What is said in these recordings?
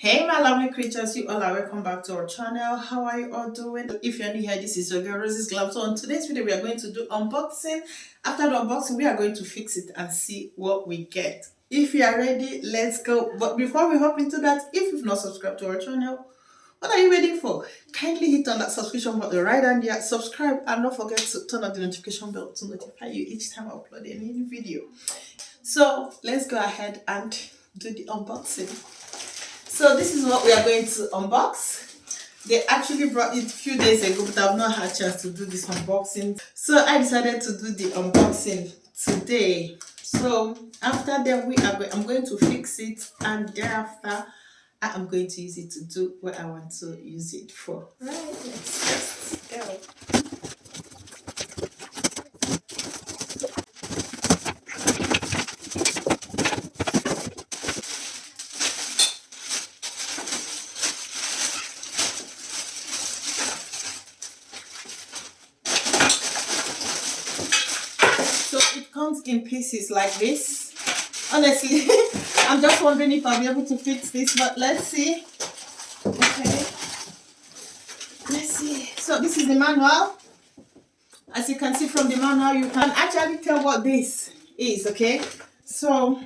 Hey my lovely creatures, you all are welcome back to our channel. How are you all doing? If you're new here, this is your girl RosesGlam. So on today's video we are going to do unboxing. After the unboxing we are going to fix it and see what we get. If you are ready, let's go. But before we hop into that, if you've not subscribed to our channel, what are you waiting for? Kindly hit on that subscription button right hand here, subscribe, and don't forget to turn on the notification bell to notify you each time I upload a new video. So let's go ahead and do the unboxing. So this is what we are going to unbox. They actually brought it a few days ago, but I've not had a chance to do this unboxing. So I decided to do the unboxing today. So after that, I'm going to fix it, and thereafter I am going to use it to do what I want to use it for. Right, let's just go. Comes in pieces like this. Honestly, I'm just wondering if I'll be able to fix this, but let's see. Okay, let's see. So this is the manual. As you can see from the manual, you can actually tell what this is. Okay, so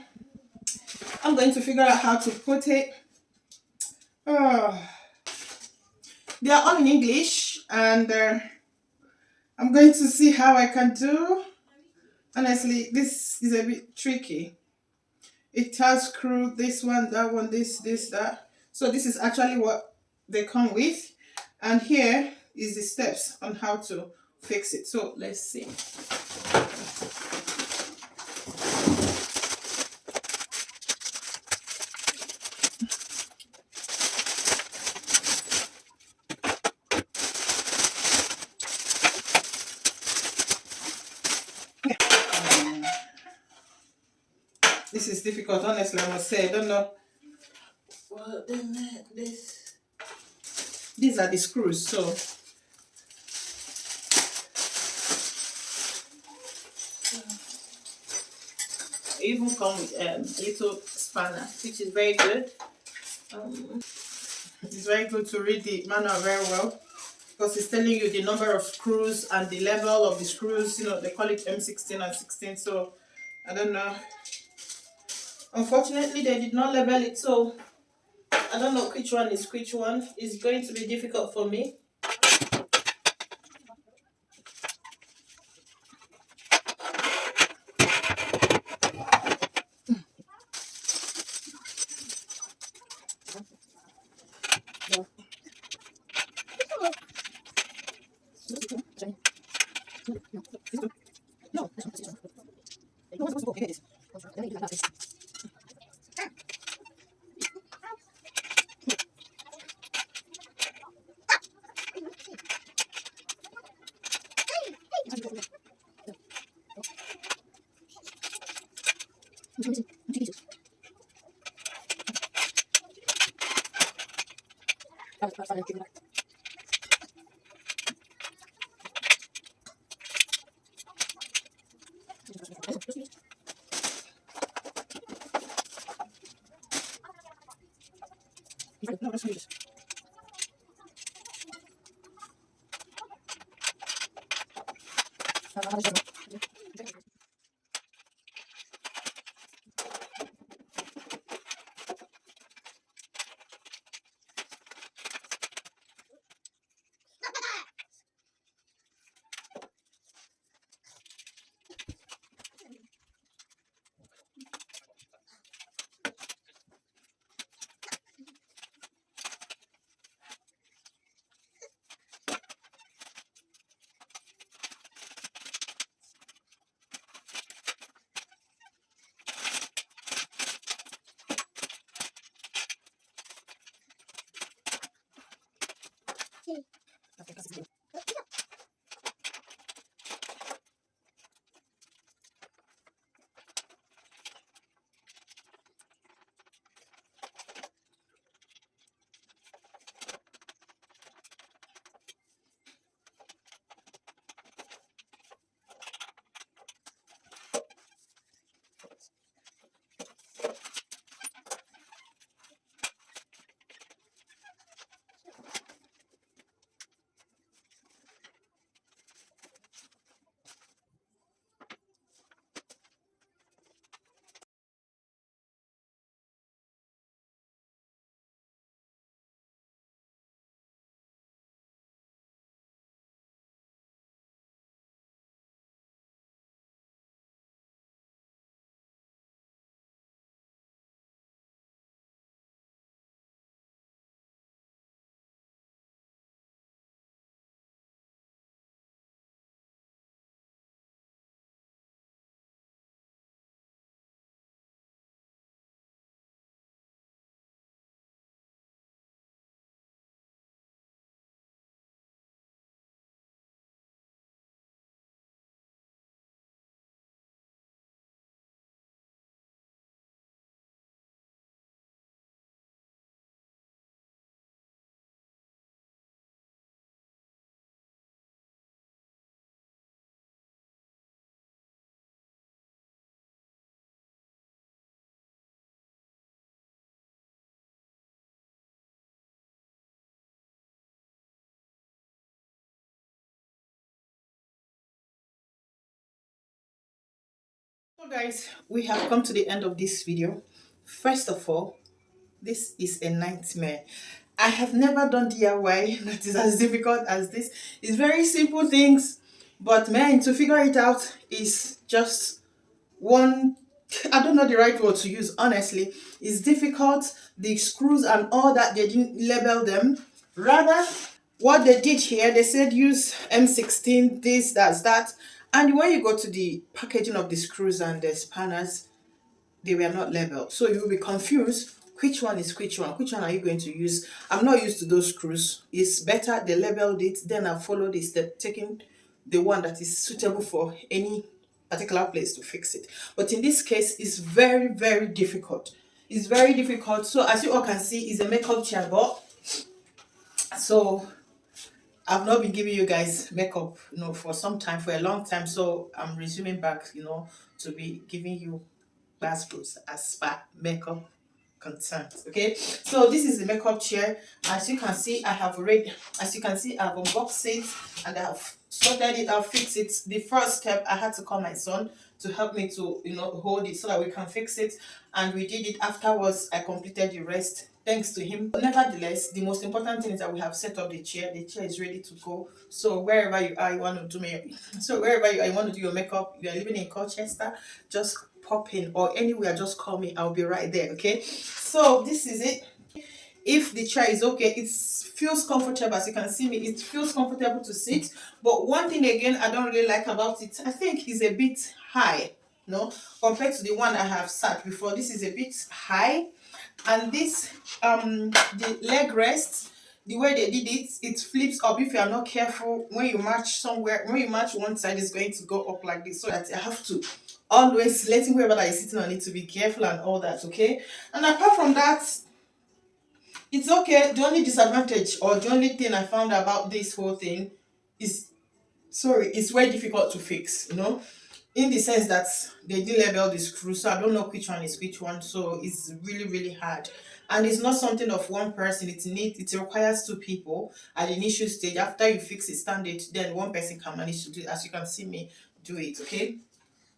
I'm going to figure out how to put it. They are all in English, and I'm going to see how I can do. Honestly, this is a bit tricky. It has screw, this one, that one, this, that. So this is actually what they come with. And here is the steps on how to fix it. So let's see. This is difficult, honestly, I must say. I don't know. Well, then these are the screws, so they even come with a little spanner, which is very good. It's very good to read the manual very well, because it's telling you the number of screws and the level of the screws. You know, they call it M16 and 16, so I don't know. Unfortunately, they did not label it, so I don't know which one is which one. It's going to be difficult for me. So guys, we have come to the end of this video. First of all, this is a nightmare. I have never done DIY that is as difficult as this. It's very simple things, but man, to figure it out is just one. I don't know the right word to use, honestly. It's difficult. The screws and all that, they didn't label them. Rather, what they did here, they said use M16, this, that's that. And when you go to the packaging of the screws and the spanners, they were not labeled. So you'll be confused. Which one is which one? Which one are you going to use? I'm not used to those screws. It's better they labeled it, then I follow the step, taking the one that is suitable for any particular place to fix it. But in this case, it's very, very difficult. It's very difficult. So as you all can see, it's a makeup chair, but so I've not been giving you guys makeup, for some time, for a long time. So I'm resuming back, to be giving you boots as far makeup concerns. Okay, so this is the makeup chair. As you can see, I've unboxed it and I have sorted it, I'll fix it. The first step, I had to call my son to help me to hold it so that we can fix it, and we did it. Afterwards, I completed the rest thanks to him. But nevertheless, the most important thing is that we have set up the chair. The chair is ready to go. So wherever you are, you want to do your makeup, you are living in Colchester, just pop in, or anywhere, just call me, I'll be right there. Okay, so this is it. If the chair is okay, it feels comfortable. As you can see me, it feels comfortable to sit. But one thing again I don't really like about it, I think is a bit high, compared to the one I have sat before. This is a bit high, and this the leg rest, the way they did it, it flips up. If you are not careful, when you match one side, is going to go up like this, so that I have to always letting whoever that is sitting on it to be careful and all that. Okay, and apart from that, it's okay. The only disadvantage, or the only thing I found about this whole thing is, it's very difficult to fix, in the sense that they didn't label the screw, so I don't know which one is which one. So it's really, really hard. And it's not something of one person. It requires two people at the initial stage. After you fix it, stand it, then one person can manage to do it. As you can see me do it. Okay,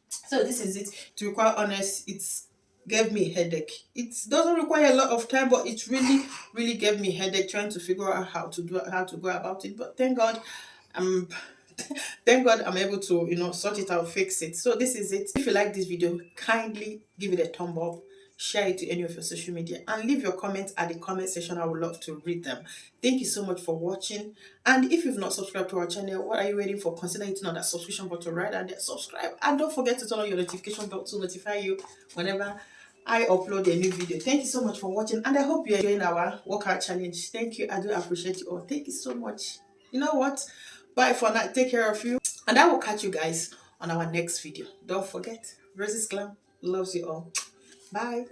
so this is it. To be quite honest, it's gave me a headache. It doesn't require a lot of time, but it really, really gave me a headache trying to figure out how to go about it. But thank God, I'm thank God I'm able to sort it out, fix it. So this is it. If you like this video, kindly give it a thumb up, share it to any of your social media, and leave your comments at the comment section. I would love to read them. Thank you so much for watching. And if you've not subscribed to our channel, what are you waiting for? Consider hitting on that subscription button right there. Subscribe, and don't forget to turn on your notification bell to notify you whenever I upload a new video. Thank you so much for watching, and I hope you're enjoying our workout challenge. Thank you. I do appreciate you all. Thank you so much. You know what? Bye for now. Take care of you, and I will catch you guys on our next video. Don't forget, RosesGlam loves you all. Bye.